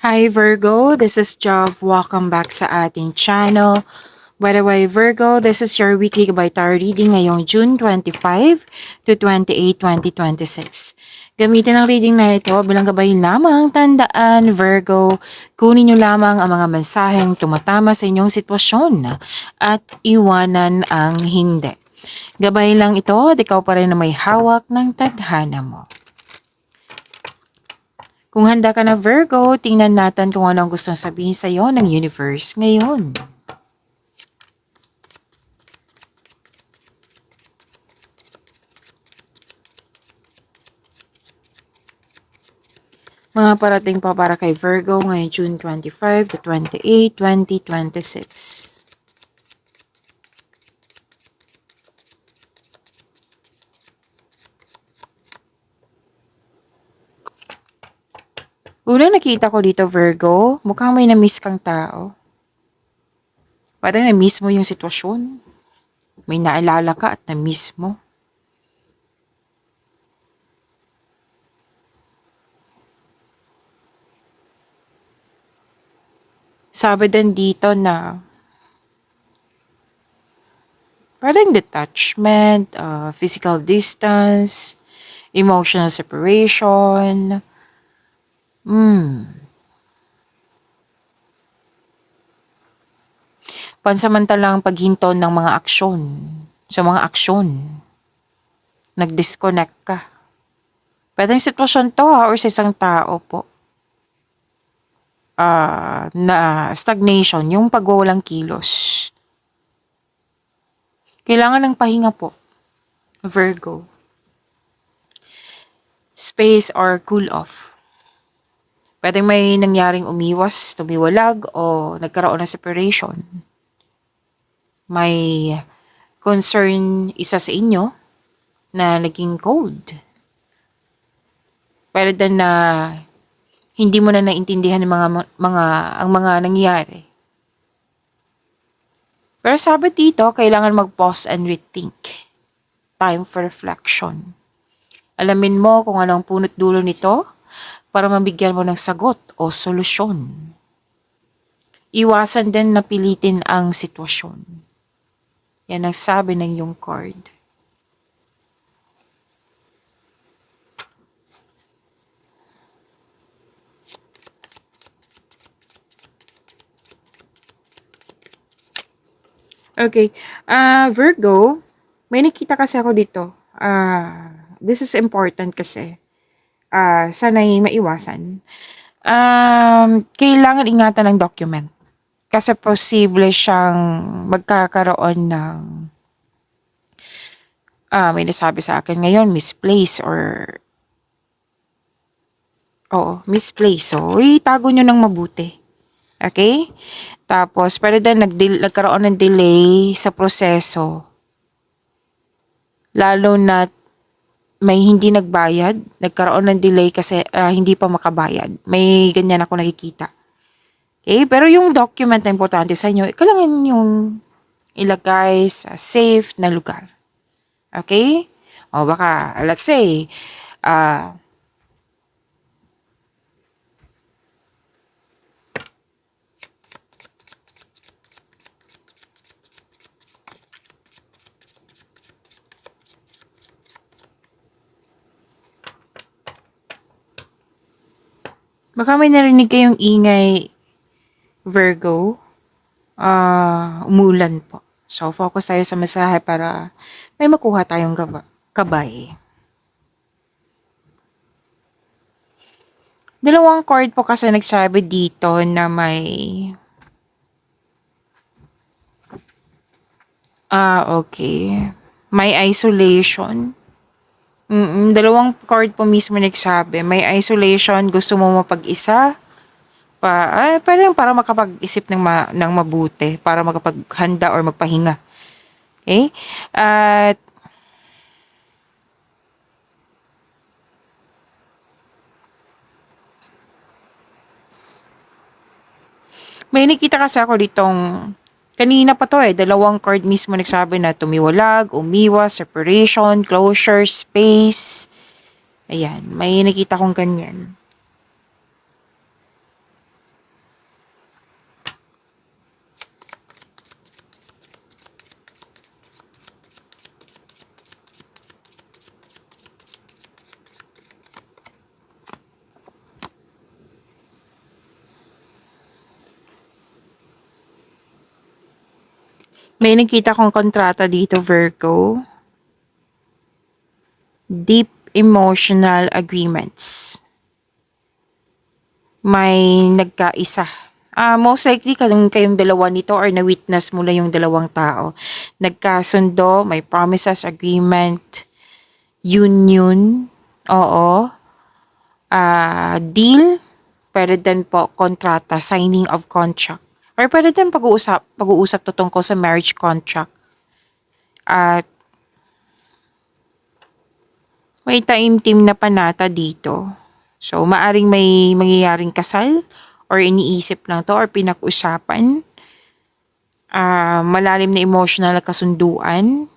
Hi Virgo, this is Jov. Welcome back sa ating channel. By the way, Virgo, this is your weekly gabay tarot reading ngayong June 25 to 28, 2026. Gamitin ang reading na ito bilang gabay lamang. Tandaan, Virgo, kunin nyo lamang ang mga mensaheng tumatama sa inyong sitwasyon at iwanan ang hindi. Gabay lang ito at ikaw pa rin na may hawak ng tadhana mo. Kung handa ka na Virgo, tingnan natin kung ano ang gustong sabihin sa iyo ng universe ngayon. Mga parating pa para kay Virgo ngayong June 25 to 28, 2026. Unang nakita ko dito Virgo, mukhang may na-miss kang tao. Parang na-miss mo yung sitwasyon. May naalala ka at na-miss mo. Sabi din dito na parang detachment, physical distance, emotional separation. Pansamantalang paghinto ng mga aksyon, sa mga aksyon. Nag-disconnect ka. Pwedeng sitwasyon to or sa isang tao po. Na stagnation, yung pagwawalang kilos. Kailangan ng pahinga po, Virgo. Space or cool off. Pwedeng may nangyaring umiwas, tumiwalag, o nagkaroon ng separation. May concern isa sa inyo na naging cold. Pero din na hindi mo na naintindihan ang mga nangyari. Pero sabi dito, kailangan mag-pause and rethink. Time for reflection. Alamin mo kung anong punot dulo nito para mabigyan mo ng sagot o solusyon. Iwasan din na pilitin ang sitwasyon. Yan ang sabi ng iyong card. Okay. Virgo, may nakita kasi ako dito. This is important kasi. Sana'y maiwasan. Kailangan ingatan ng document. Kasi posible siyang magkakaroon ng may nasabi sa akin ngayon, misplace or misplace. So, itago nyo ng mabuti. Okay? Tapos, pwede din nagkaroon ng delay sa proseso. Lalo na may hindi nagbayad, nagkaroon ng delay kasi hindi pa makabayad. May ganyan ako nakikita. Okay? Pero yung document na importante sa inyo, kailangan yung ilagay sa safe na lugar. Okay? O baka, let's say, baka may narinig kayong ingay, Virgo. Umulan po. So, focus tayo sa mensahe para may makuha tayong kabay. Dalawang card po kasi nagsabi dito na may okay. May isolation. Dalawang card po mismo nagsabi. May isolation, gusto mo mapag-isa. Parang para makapag-isip ng mabuti. Para makapaghanda or magpahinga. Okay? At may nakita kasi ako ditong kanina pa to dalawang card mismo nagsabi na tumiwalag, umiwas, separation, closure, space. Ayan, may nakita kong ganyan. May nakita kong kontrata dito, Virgo. Deep emotional agreements. May nagkaisa. Most likely kayong dalawa nito or na-witness mo na yung dalawang tao. Nagkasundo, may promises, agreement, union, oo. Deal, pwede din po kontrata, signing of contract. Or pwede din pag-uusap to tungkol sa marriage contract. At may taimtim na panata dito. So, maaring may mangyayaring kasal or iniisip lang to or pinag-usapan. Malalim na emotional na kasunduan.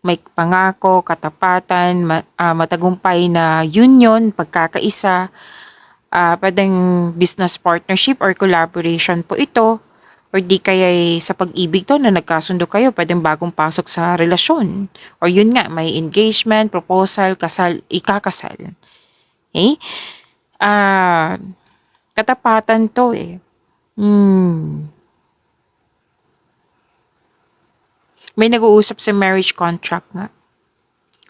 May pangako, katapatan, matagumpay na union, pagkakaisa. Pwedeng business partnership or collaboration po ito. Or di kaya sa pag-ibig to na nagkasundo kayo, pwedeng bagong pasok sa relasyon. Or yun nga, may engagement, proposal, kasal, ikakasal. Okay? Katapatan to eh. May nag-uusap sa marriage contract nga.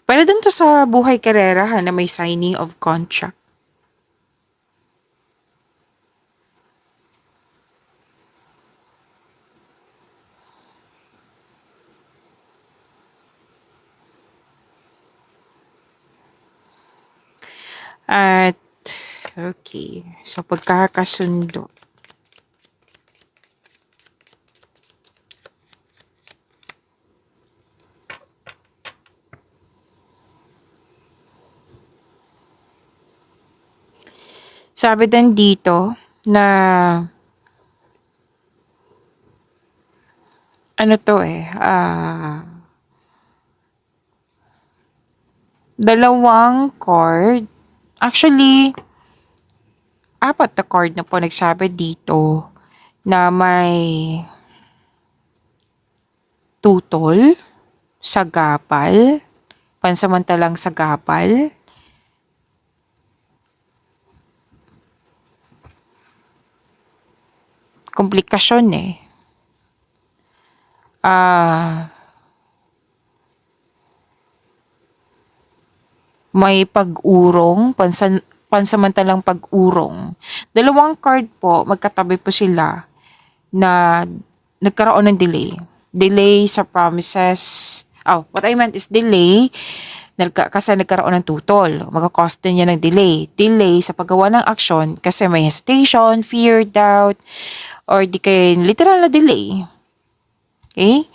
Pwede din to sa buhay karera na may signing of contract. At, okay. So, pagkakasundo. Sabi din dito na ano to eh, dalawang card. Actually, apat na card na po nagsabi dito na may tutol, sagapal, pansamantalang sagapal, komplikasyon eh. May pag-urong, pansamantalang pag-urong. Dalawang card po, magkatabi po sila na nagkaroon ng delay. Delay sa promises. What I meant is delay kasi nagkaroon ng tutol. Magkakos din niya ng delay. Delay sa paggawa ng aksyon kasi may hesitation, fear, doubt, or di kaya literal na delay. Okay?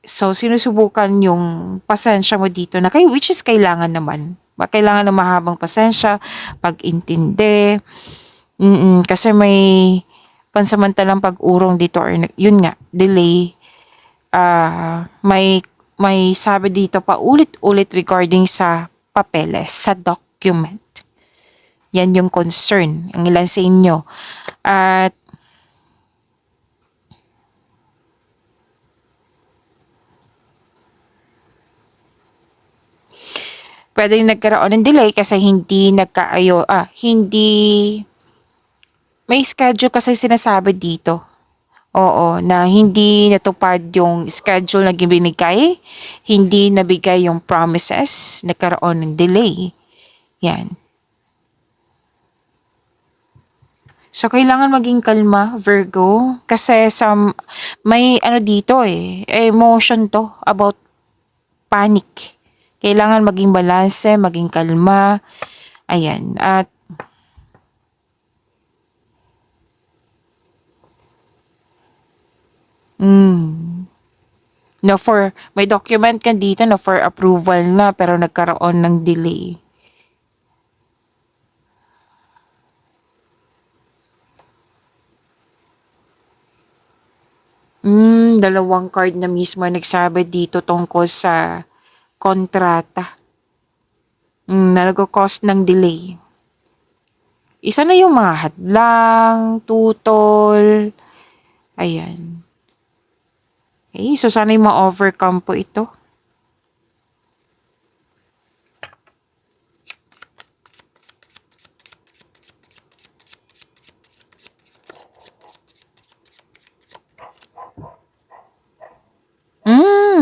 So, sinusubukan yung pasensya mo dito na which is kailangan naman. Kailangan ng mahabang pasensya, pag-intindi. Kasi may pansamantalang pag-urong dito or yun nga, delay. May sabi dito pa ulit-ulit regarding sa papeles, sa document. Yan yung concern, ang ilan sa inyo. At pwede nagkaroon ng delay kasi hindi hindi may schedule kasi sinasabi dito. Oo, na hindi natupad yung schedule na binigay, hindi nabigay yung promises, nagkaroon ng delay. Yan. So, kailangan maging kalma, Virgo, kasi may dito emotion to about panic. Kailangan maging balanse, maging kalma. Ayan. At may document ka dito na for approval na pero nagkaroon ng delay. Dalawang card na mismo nagsabi dito tungkol sa kontrata. Na nag-cause ng delay. Isa na yung mga hadlang, tutol. Ayan. Okay, so sana yung ma-overcome po ito.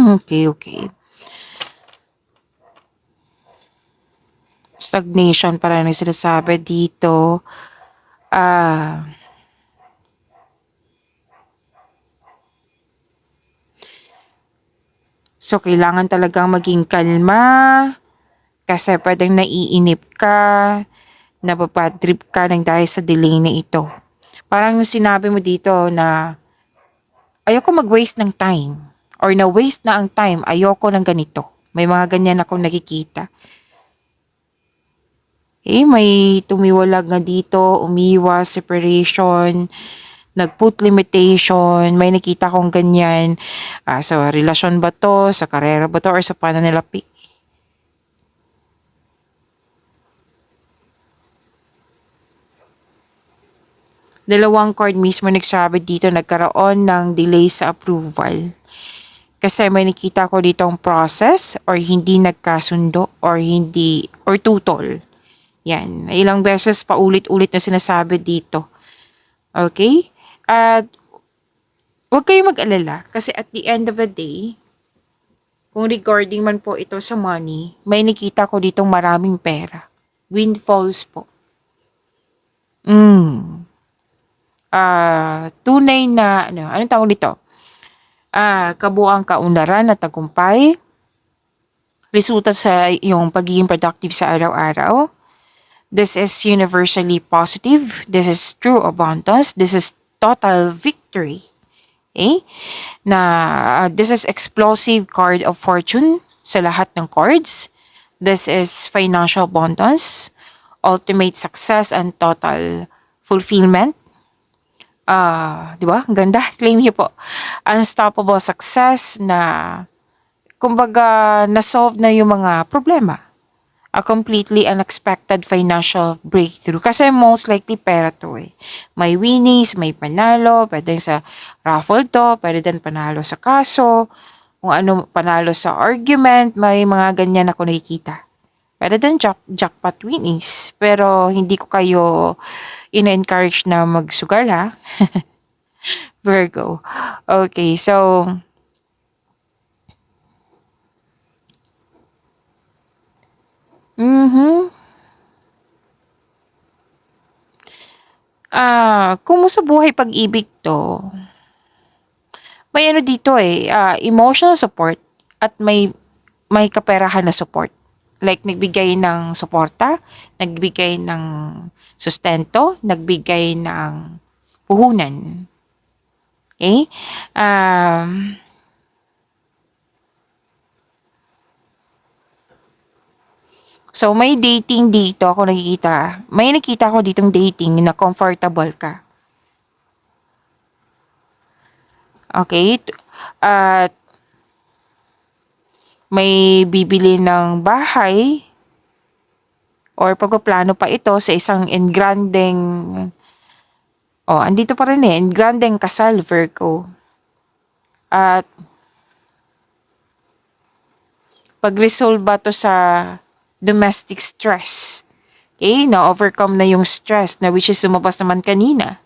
Okay, okay. Stagnation para na sinasabi dito. Ah, so kailangan talagang maging kalma kasi pwedeng naiinip ka, nababad trip ka ng dahil sa delay na ito. Parang sinabi mo dito na ayoko mag-waste ng time or na-waste na ang time, ayoko ng ganito. May mga ganyan akong nakikita. May tumiwalag nga dito, umiwas, separation, nag-put limitation, may nakita kong ganyan. Sa relasyon ba to, sa karera ba to, or sa pananalapi. Dalawang card mismo nagsabi dito nagkaroon ng delay sa approval. Kasi may nakita ko ditong process or hindi nagkasundo or hindi or tutol. Yan. Ilang beses paulit-ulit na sinasabi dito. Okay? At huwag kayo mag-alala kasi at the end of the day, kung regarding man po ito sa money, may nakita ko ditong maraming pera. Windfalls po. Tunay na, anong tawag dito? Kabuang kaunlaran at tagumpay, resulta sa iyong pagiging productive sa araw-araw. This is universally positive. This is true abundance. This is total victory. Okay? This is explosive card of fortune sa lahat ng cards. This is financial abundance, ultimate success and total fulfillment. Di ba? Ang ganda. Claim niyo po. Unstoppable success na kumbaga na-solve na yung mga problema. A completely unexpected financial breakthrough. Kasi most likely pera to eh. May winnings, may panalo, pwede sa raffle to, pwede din panalo sa kaso, kung ano panalo sa argument, may mga ganyan ako nakikita. Pwede din jackpot winnings. Pero hindi ko kayo ina-encourage na magsugal ha. Virgo. Okay, so kung sa buhay pag-ibig to, may ano dito emotional support at may kaperahan na support. Like nagbigay ng suporta, nagbigay ng sustento, nagbigay ng puhunan. Okay? So, may dating dito ako nakikita. May nakita ko ditong dating na comfortable ka. Okay? At may bibili ng bahay or pagpaplano pa ito sa isang engrandeng andito pa rin engrandeng kasal, Virgo. At pag-resolve ba to sa domestic stress? Okay, na-overcome na yung stress na which is lumabas naman kanina.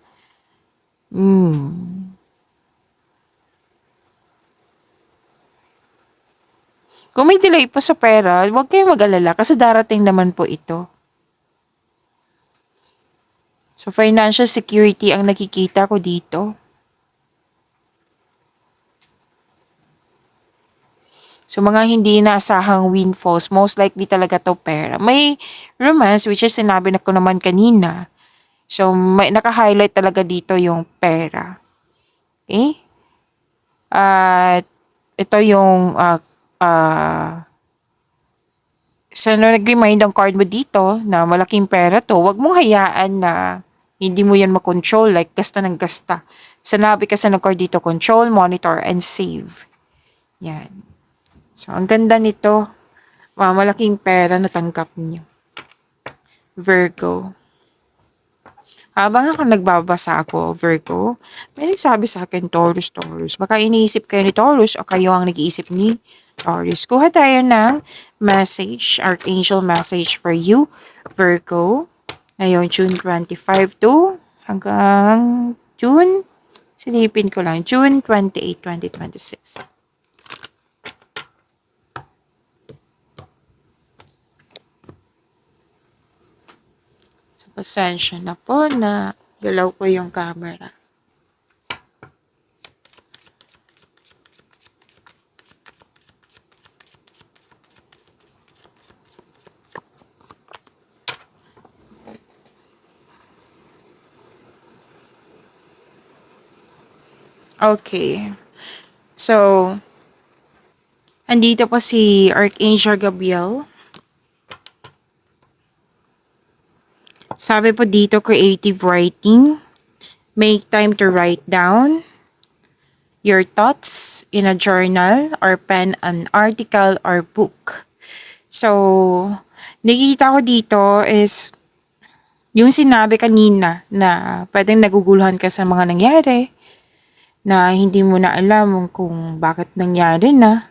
Kung may delay po sa pera, huwag kayong mag-alala kasi darating naman po ito. So, financial security ang nakikita ko dito. So, mga hindi inaasahang windfalls, most likely talaga to pera. May romance, which is sinabi na ko naman kanina. So, may naka-highlight talaga dito yung pera. Okay? At ito yung so, nag-remind ang card mo dito na malaking pera to, wag mong hayaan na hindi mo yan makontrol, like gasta ng gasta. Sanabi kasi ng card dito, control, monitor, and save. Yan. So, ang ganda nito. Malaking pera na tanggap niyo. Virgo. Habang ako nagbabasa ako, Virgo, may nagsabi sa akin, Taurus. Baka iniisip kayo ni Taurus o kayo ang nag-iisip ni Taurus. Kuha tayo ng message, Archangel message for you, Virgo. Ngayon, June 25 to hanggang June, silipin ko lang, June 28, 2026. Pasensya na po na galaw ko yung camera. Okay. So, andito po si Archangel Gabriel. Sabi po dito, creative writing. Make time to write down your thoughts in a journal or pen an article or book. So, nakikita ko dito is yung sinabi kanina na pwedeng naguguluhan ka sa mga nangyari, na hindi mo na alam kung bakit nangyari na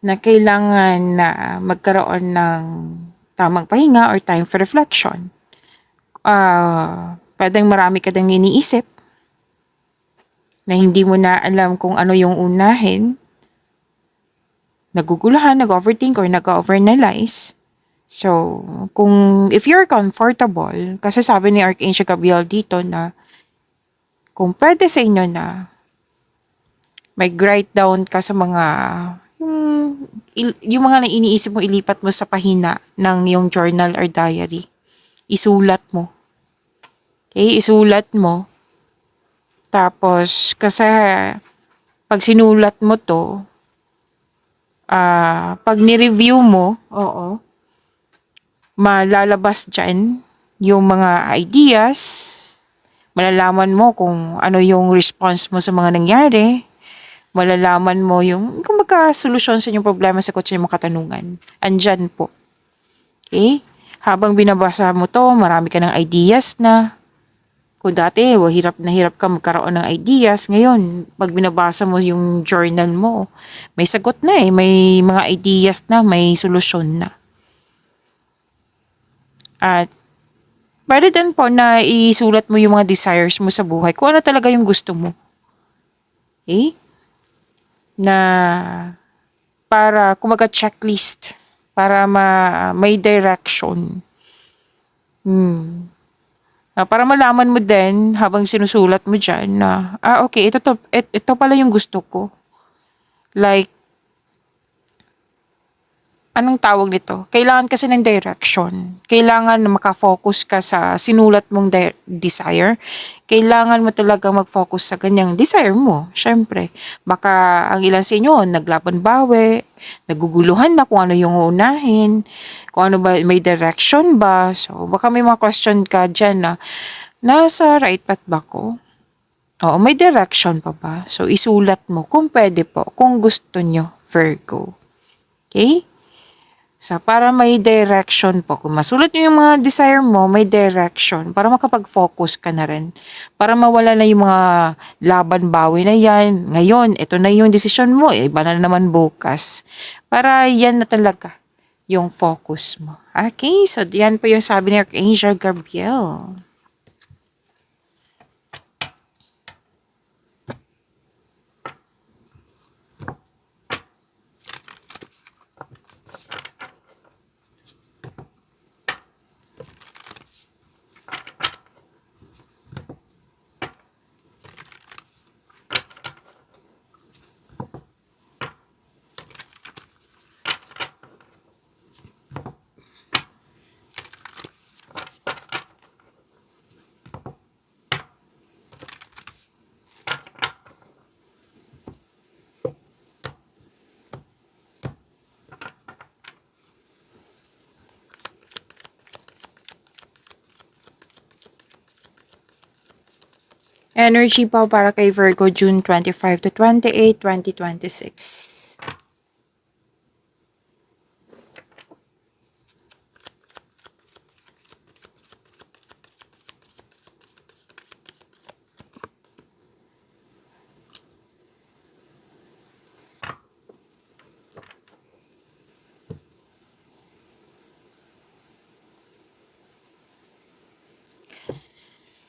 kailangan na magkaroon ng tamang pahinga or time for reflection. Pwedeng marami ka dang iniisip na hindi mo na alam kung ano yung unahin, naguguluhan, nag-overthink or nag-overanalyze. So, if you're comfortable, kasi sabi ni Archangel Gabriel dito na kung pwede sa inyo na mag-write down ka sa mga yung mga iniisip mo, ilipat mo sa pahina ng yung journal or diary. Isulat mo. Okay, isulat mo. Tapos, kasi pag sinulat mo to, pag ni-review mo, malalabas dyan yung mga ideas, malalaman mo kung ano yung response mo sa mga nangyari, malalaman mo yung kung magka-solusyon sa inyong problema sa kutsa yung mga katanungan. Andyan po. Okay? Habang binabasa mo to, marami ka ng ideas na. Kung dati, hirap na hirap ka magkaroon ng ideas. Ngayon, pag binabasa mo yung journal mo, may sagot na may mga ideas na, may solusyon na. At pwede din po na isulat mo yung mga desires mo sa buhay. Kung ano talaga yung gusto mo. Okay? Na para kumaga checklist. Para may direction. Para malaman mo din habang sinusulat mo dyan na, okay, ito pala yung gusto ko. Like, anong tawag nito? Kailangan kasi ng direction. Kailangan na makafocus ka sa sinulat mong desire. Kailangan mo talaga mag-focus sa ganyang desire mo. Siyempre, baka ang ilan sa inyo, naglaban bawi, naguguluhan na kung ano yung uunahin, kung ano ba, may direction ba. So, baka may mga question ka dyan na, nasa right path ba ko? Oo, may direction pa ba? So, isulat mo kung pwede po, kung gusto nyo, Virgo. Okay? So, para may direction po. Kung masulat nyo yung mga desire mo, may direction. Para makapag-focus ka na rin. Para mawala na yung mga laban-bawi na yan. Ngayon, ito na yung decision mo. Iba na naman bukas. Para yan na talaga yung focus mo. Okay, so yan po yung sabi ni Archangel Gabriel. Energy po para kay Virgo, June 25 to 28, 2026.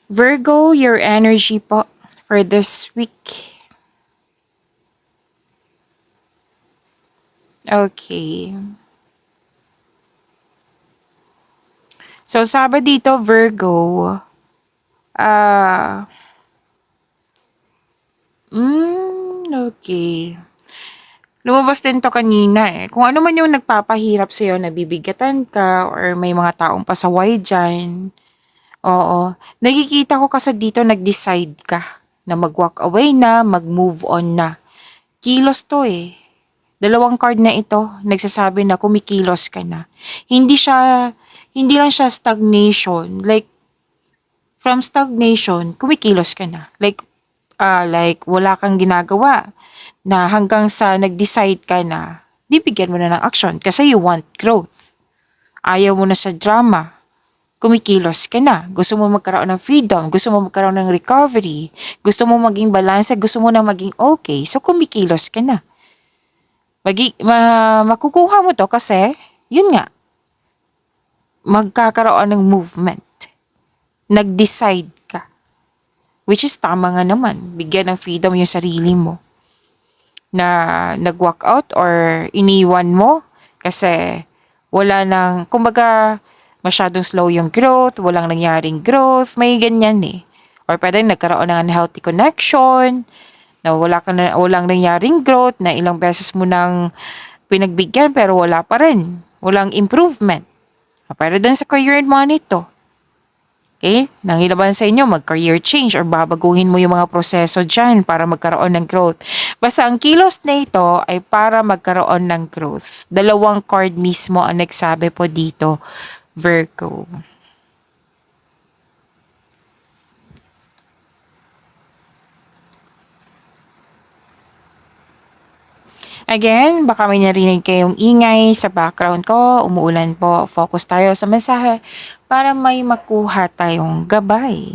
Virgo, your energy po for this week. Okay. So, sabi dito, Virgo, ah, okay. Lumabas din to kanina eh. Kung ano man yung nagpapahirap sa'yo, nabibigatan ka, or may mga taong pasaway dyan. Oo. Nakikita ko kasi dito nag-decide ka na mag-walk away na, mag-move on na. Kilos to eh. Dalawang card na ito, nagsasabi na kumikilos ka na. Hindi lang siya stagnation. Like, from stagnation, kumikilos ka na. Like wala kang ginagawa na hanggang sa nag-decide ka na bibigyan mo na ng action kasi you want growth. Ayaw mo na sa drama. Kumikilos ka na. Gusto mo magkaroon ng freedom. Gusto mo magkaroon ng recovery. Gusto mo maging balance. Gusto mo na maging okay. So, kumikilos ka na. Makukuha mo to kasi, yun nga, magkakaroon ng movement. Nag-decide ka. Which is tama nga naman. Bigyan ng freedom yung sarili mo. Na nag-walk out or iniwan mo kasi wala nang, kumbaga, masyadong slow yung growth, walang nangyaring growth, may ganyan eh. Or pwede nagkaroon ng unhealthy connection, na walang nangyaring growth, na ilang beses mo nang pinagbigyan pero wala pa rin. Walang improvement. Pero din sa career and money to. Okay? Nangilaban sa inyo, mag-career change or babaguhin mo yung mga proseso dyan para magkaroon ng growth. Basta ang kilos na ito ay para magkaroon ng growth. Dalawang card mismo ang nagsabi po dito, Virgo. Again, baka may narinig kayong ingay sa background ko, umuulan po. Focus tayo sa mensahe para may makuha tayong gabay.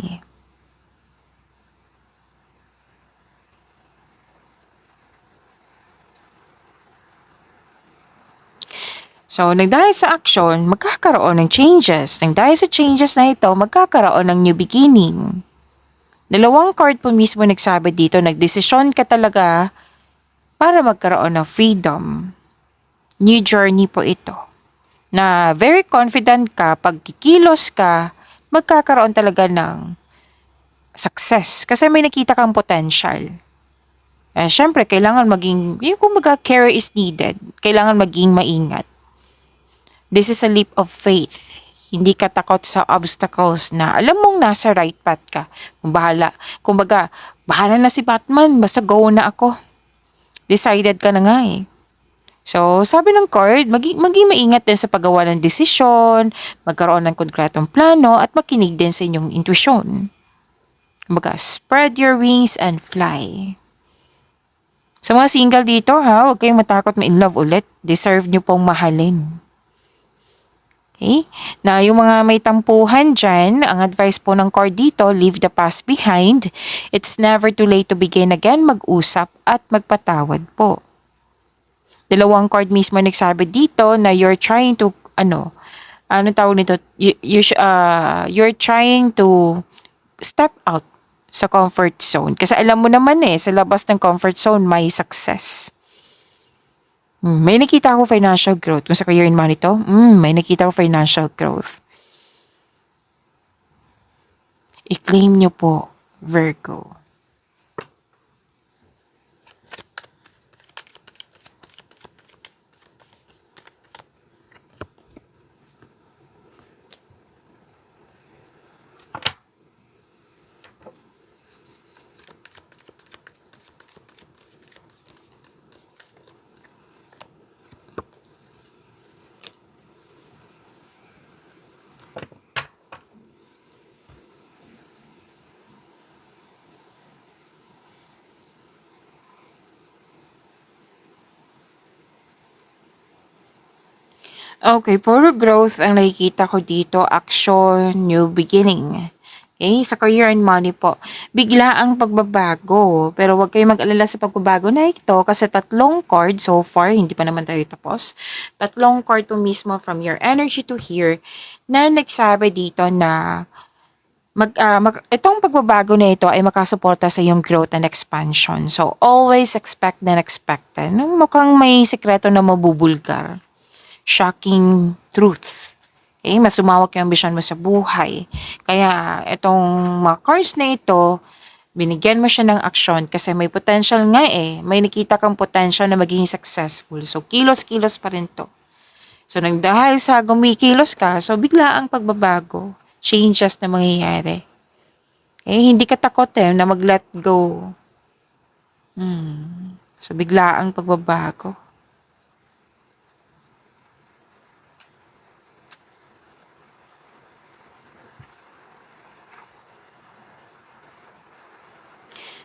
So, nagdahil sa action, magkakaroon ng changes. Nagdahil sa changes na ito, magkakaroon ng new beginning. Dalawang card po mismo nagsabi dito, nagdesisyon ka talaga para magkaroon ng freedom. New journey po ito. Na very confident ka, pag kikilos ka, magkakaroon talaga ng success. Kasi may nakita kang potential. Syempre, kailangan maging, yung kumbaga care is needed. Kailangan maging maingat. This is a leap of faith. Hindi ka takot sa obstacles na alam mong nasa right path ka. Kumbaga, bahala na si Batman, basta go na ako. Decided ka na nga eh. So, sabi ng card, maging maingat din sa paggawa ng desisyon, magkaroon ng konkretong plano, at makinig din sa inyong intuition. Kumbaga, spread your wings and fly. Sa mga single dito huwag kayong matakot ma-in love ulit. Deserve nyo pong mahalin. Okay? Na yung mga may tampuhan dyan, ang advice po ng card dito, leave the past behind. It's never too late to begin again, mag-usap at magpatawad po. Dalawang card mismo nagsabi dito na you're trying to, tawag nito? You're trying to step out sa comfort zone. Kasi alam mo naman sa labas ng comfort zone, may success. May nakita ako financial growth. Kung sa career and money to, may nakita ko financial growth. I-claim nyo po, Virgo. Okay, puro growth ang nakikita ko dito. Action, new beginning. Okay, sa career and money po. Bigla ang pagbabago. Pero huwag kayong mag-alala sa pagbabago na ito kasi tatlong card so far, hindi pa naman tayo tapos. Tatlong card po mismo from your energy to here na nagsabi dito na itong pagbabago na ito ay makasuporta sa iyong growth and expansion. So, always expect the unexpected. Mukhang may sikreto na mabubulgar. Shocking truth. Okay, mas lumawak yung ambisyon mo sa buhay. Kaya itong mga cards na ito, binigyan mo siya ng aksyon kasi may potential nga eh. May nakita kang potential na maging successful. So, kilos-kilos pa rin to. So, nang dahil sa gumikilos ka, so bigla ang pagbabago, changes na mangyayari. Hindi ka takot na mag-let go. So, bigla ang pagbabago.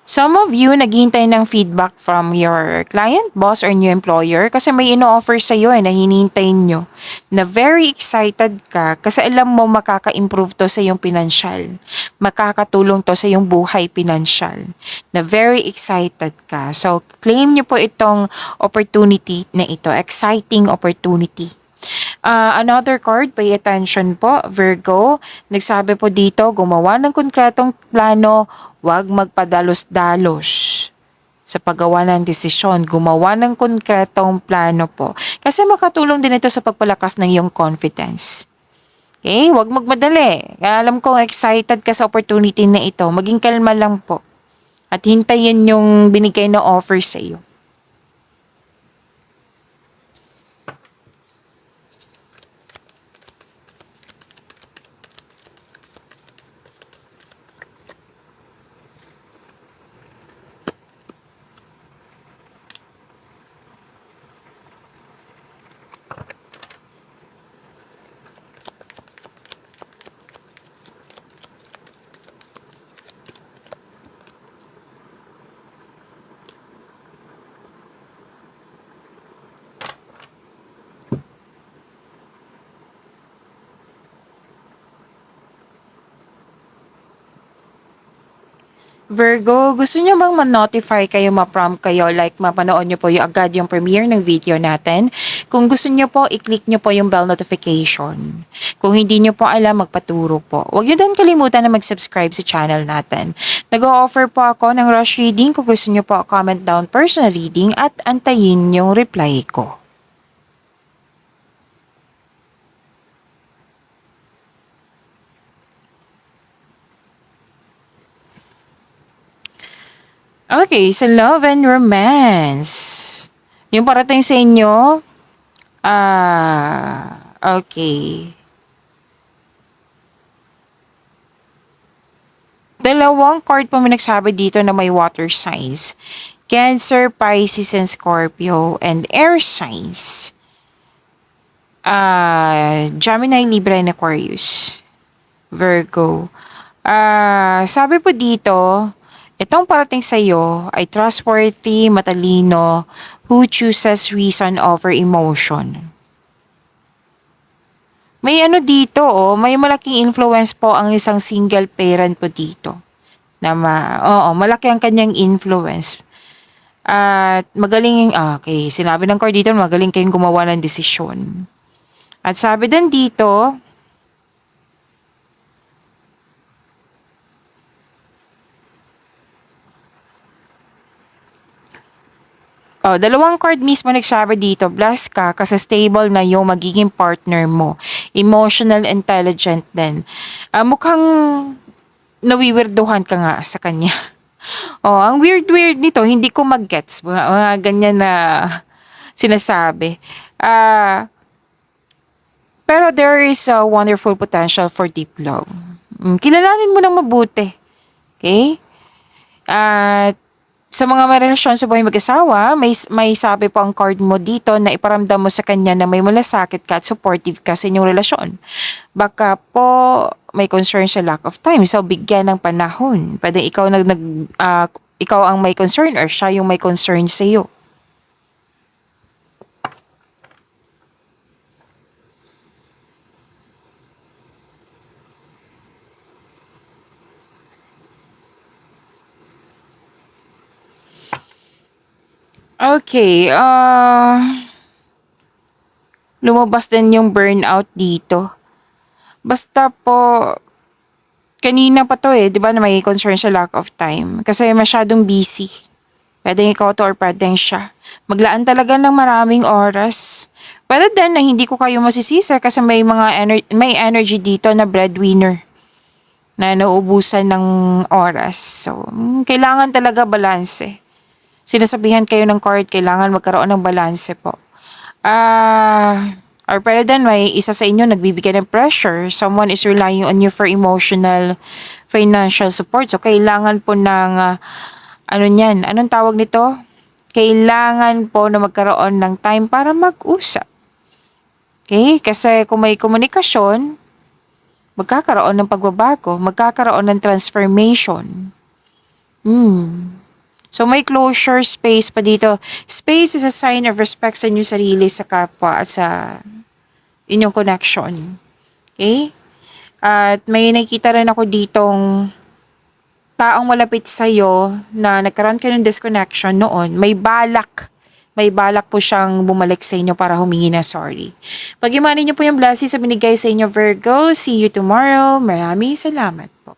Some of you naghihintay ng feedback from your client, boss, or new employer kasi may ino-offer sa'yo na hinihintay nyo na very excited ka kasi alam mo makaka-improve to sa iyong pinansyal. Makakatulong to sa iyong buhay pinansyal. Na very excited ka. So, claim nyo po itong opportunity na ito. Exciting opportunity. Another card, pay attention po, Virgo. Nagsabi po dito, gumawa ng konkretong plano, huwag magpadalos-dalos sa paggawa ng desisyon. Gumawa ng konkretong plano po. Kasi makatulong din ito sa pagpalakas ng iyong confidence. Okay, huwag magmadali. Alam ko excited ka sa opportunity na ito. Maging kalma lang po. At hintayin yung binigay na offer sa iyo. Virgo, gusto nyo bang ma-notify kayo, ma-prompt kayo, like mapanood nyo po yung agad yung premiere ng video natin? Kung gusto nyo po, i-click nyo po yung bell notification. Kung hindi nyo po alam, magpaturo po. Huwag nyo din kalimutan na mag-subscribe sa channel natin. Nag-o-offer po ako ng rush reading. Kung gusto nyo po, comment down personal reading at antayin yung reply ko. Okay, sa love and romance. Yung parating sa inyo, okay. Dalawang card po may nagsabi dito na may water signs. Cancer, Pisces, and Scorpio, and air signs. Gemini, Libra, and Aquarius. Virgo. Sabi po dito, itong parating sa iyo ay trustworthy, matalino, who chooses reason over emotion. May ano dito, may malaking influence po ang isang single parent po dito. Malaki ang kanyang influence. At magaling, okay, sinabi ng card dito, magaling kayong gumawa ng desisyon. At sabi din dito, dalawang card mismo nagsabi dito, blessed ka kasi stable na yung magiging partner mo. Emotional, intelligent din. Mukhang nawiwirduhan ka nga sa kanya. Ang weird-weird nito, hindi ko mag-gets. Mga ganyan na sinasabi. Pero there is a wonderful potential for deep love. Kilalanin mo ng mabuti. Okay? At sa mga may relasyon sa buhay mag-asawa, may sabi po ang card mo dito na iparamdam mo sa kanya na may malasakit ka at supportive ka sa inyong relasyon. Baka po may concern sa lack of time. So, bigyan ng panahon. Pwede ikaw ikaw ang may concern or siya yung may concern sa iyo. Okay, lumabas din yung burnout dito. Basta po, kanina pa to 'di ba na may concern sa lack of time. Kasi masyadong busy. Pwedeng ikaw to or pwedeng siya. Maglaan talaga ng maraming oras. Pwede din na hindi ko kayo masisisi kasi may may energy dito na breadwinner na nauubusan ng oras. So, kailangan talaga balanse. Sinasabihan kayo ng card, kailangan magkaroon ng balanse po. Or pwede din may isa sa inyo nagbibigay ng pressure. Someone is relying on you for emotional, financial support. So, kailangan po ng, anong tawag nito? Kailangan po na magkaroon ng time para mag-usap. Okay? Kasi kung may komunikasyon, magkakaroon ng pagbabago, magkakaroon ng transformation. So may closure space pa dito. Space is a sign of respect sa inyong sarili, sa kapwa, at sa inyong connection. Okay? At may nakikita rin ako ditong taong malapit sa'yo na nagkaroon kayo ng disconnection noon. May balak po siyang bumalik sa inyo para humingi na sorry. Pag-imanin niyo po yung blessings sa binigay sa inyo, Virgo. See you tomorrow. Maraming salamat po.